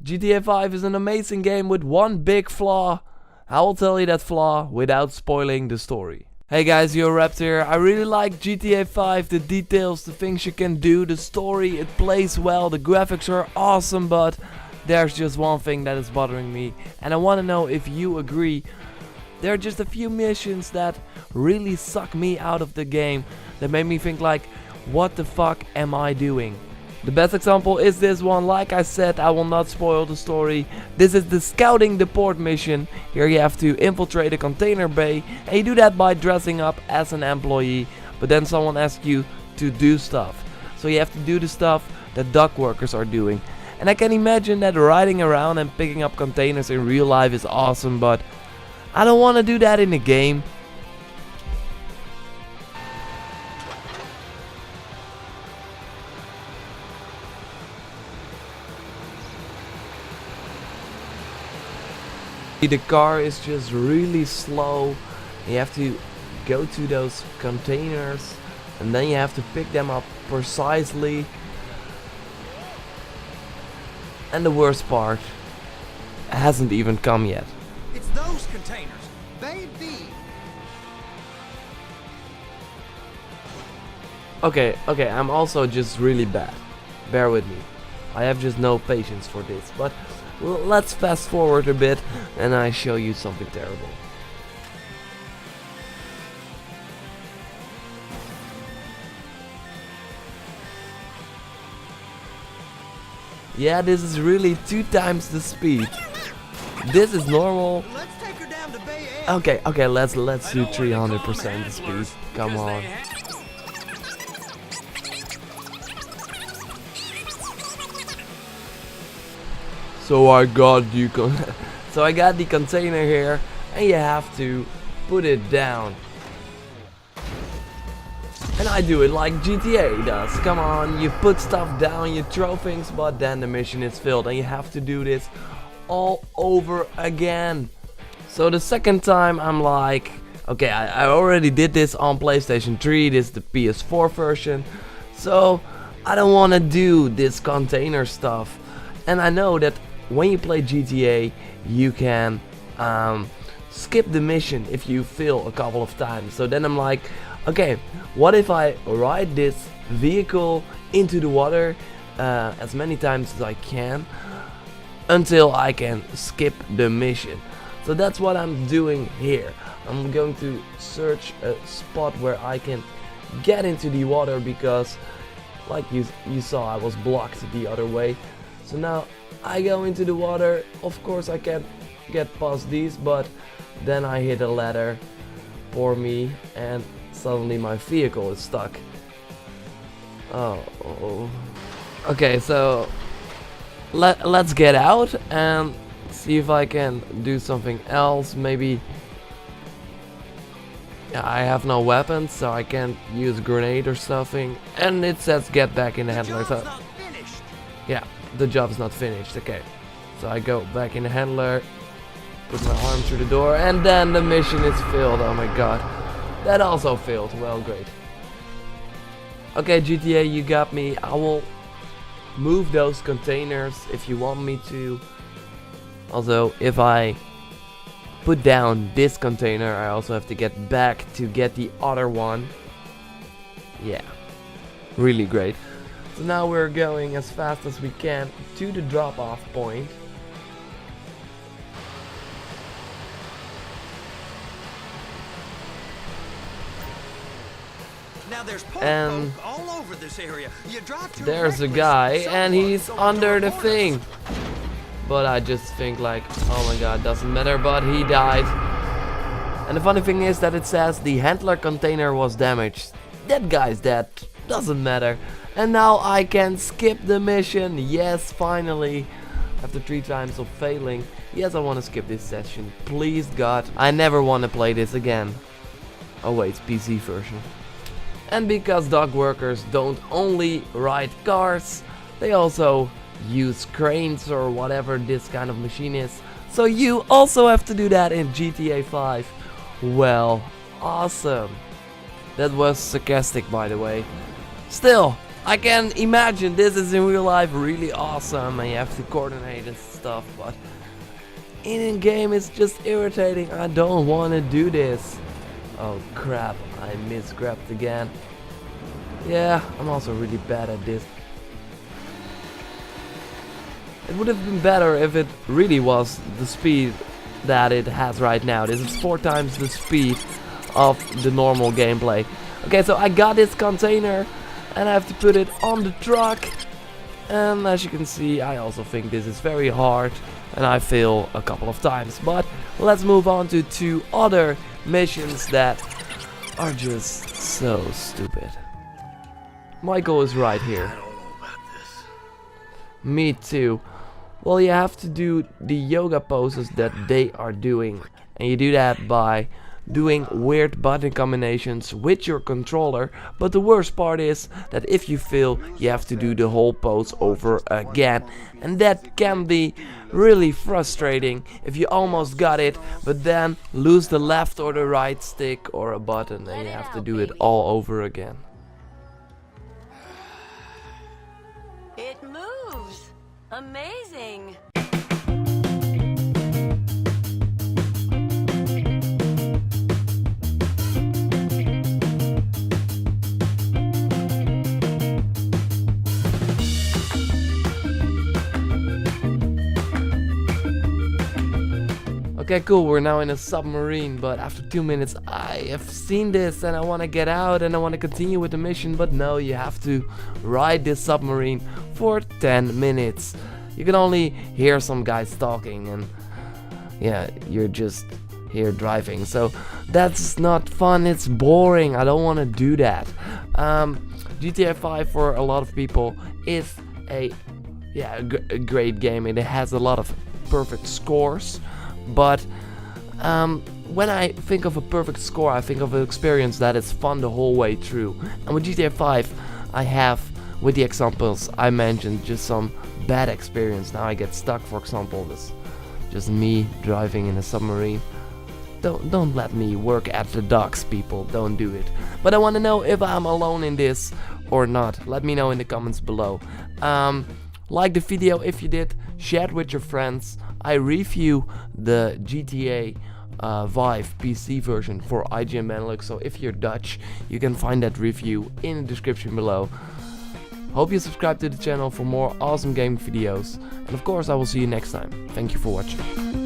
GTA 5 is an amazing game with one big flaw. I will tell you that flaw without spoiling the story. Hey guys, YoRapt here. I really like GTA 5, the details, the things you can do, the story, it plays well, the graphics are awesome, but there's just one thing that is bothering me, and I want to know if you agree. There are just a few missions that really suck me out of the game, that made me think like, what the fuck am I doing? The best example is this one. Like I said, I will not spoil the story. This is the scouting the port mission. Here you have to infiltrate a container bay, and you do that by dressing up as an employee, but then someone asks you to do stuff. So you have to do the stuff that dock workers are doing. And I can imagine that riding around and picking up containers in real life is awesome, but I don't want to do that in a game. The car is just really slow. You have to go to those containers and then you have to pick them up precisely. And the worst part hasn't even come yet. It's those containers, baby. Okay, I'm also just really bad. Bear with me. I have just no patience for this, but let's fast forward a bit and I show you something terrible. Yeah, this is really 2 times the speed. This is normal. Let's take her down to Bay Area. Okay, let's do 300% the speed. Come on. So I got the container here, and you have to put it down. And I do it like GTA does. Come on, you put stuff down, you throw things, but then the mission is filled, and you have to do this all over again. So the second time I'm like, okay, I already did this on PlayStation 3, this is the PS4 version, so I don't want to do this container stuff. And I know that when you play GTA, you can skip the mission if you fail a couple of times. So then I'm like, okay, what if I ride this vehicle into the water as many times as I can until I can skip the mission. So that's what I'm doing here. I'm going to search a spot where I can get into the water because, like you saw, I was blocked the other way. So now I go into the water. Of course I can't get past these, but then I hit a ladder, poor me, and suddenly my vehicle is stuck. Oh. Okay, so let's get out and see if I can do something else. Maybe I have no weapons, so I can't use a grenade or something. And it says get back in the handler. So yeah, the job's not finished. Okay, so I go back in the handler, put my arm through the door, and then the mission is failed. Oh my god, that also failed. Well, great. Okay, GTA, you got me. I will move those containers if you want me to. Also, if I put down this container, I also have to get back to get the other one. Yeah, really great. So now we're going as fast as we can to the drop-off point. Now there's And all over this area. You drive through there's a reckless, guy someone and he's someone under the reports. thing. But I just think like, oh my god, doesn't matter, but he died. And the funny thing is that it says the handler container was damaged. That guy's dead, doesn't matter. And now I can skip the mission. Yes, finally. After 3 times of failing. Yes, I want to skip this session. Please God, I never want to play this again. Oh wait, PC version. And because dock workers don't only ride cars, they also use cranes or whatever this kind of machine is. So you also have to do that in GTA 5. Well, awesome. That was sarcastic, by the way. Still, I can imagine this is in real life really awesome and you have to coordinate and stuff, but in game it's just irritating. I don't want to do this. Oh crap, I misgrabbed again. Yeah, I'm also really bad at this. It would have been better if it really was the speed that it has right now. This is 4 times the speed of the normal gameplay. Okay, so I got this container and I have to put it on the truck. And as you can see, I also think this is very hard and I fail a couple of times. But let's move on to 2 other missions that are just so stupid. Michael is right here. I don't know about this. Me too. Well, you have to do the yoga poses that they are doing. And you do that by doing weird button combinations with your controller. But the worst part is that if you fail, you have to do the whole pose over again. And that can be really frustrating if you almost got it, but then lose the left or the right stick or a button and you have to do it all over again. It moves! Amazing! Okay, cool, we're now in a submarine, but after 2 minutes I have seen this and I want to get out and I want to continue with the mission, but no, you have to ride this submarine for 10 minutes. You can only hear some guys talking and yeah, you're just here driving, so that's not fun, it's boring, I don't want to do that. GTA 5 for a lot of people is a great game and it has a lot of perfect scores. But when I think of a perfect score, I think of an experience that is fun the whole way through. And with GTA 5, I have, with the examples I mentioned, just some bad experience. Now I get stuck, for example, this just me driving in a submarine. Don't let me work at the docks, people. Don't do it. But I want to know if I'm alone in this or not. Let me know in the comments below. Like the video if you did. Share it with your friends. I review the GTA 5 PC version for IGN Benelux, so if you're Dutch, you can find that review in the description below. Hope you subscribe to the channel for more awesome game videos, and of course I will see you next time. Thank you for watching.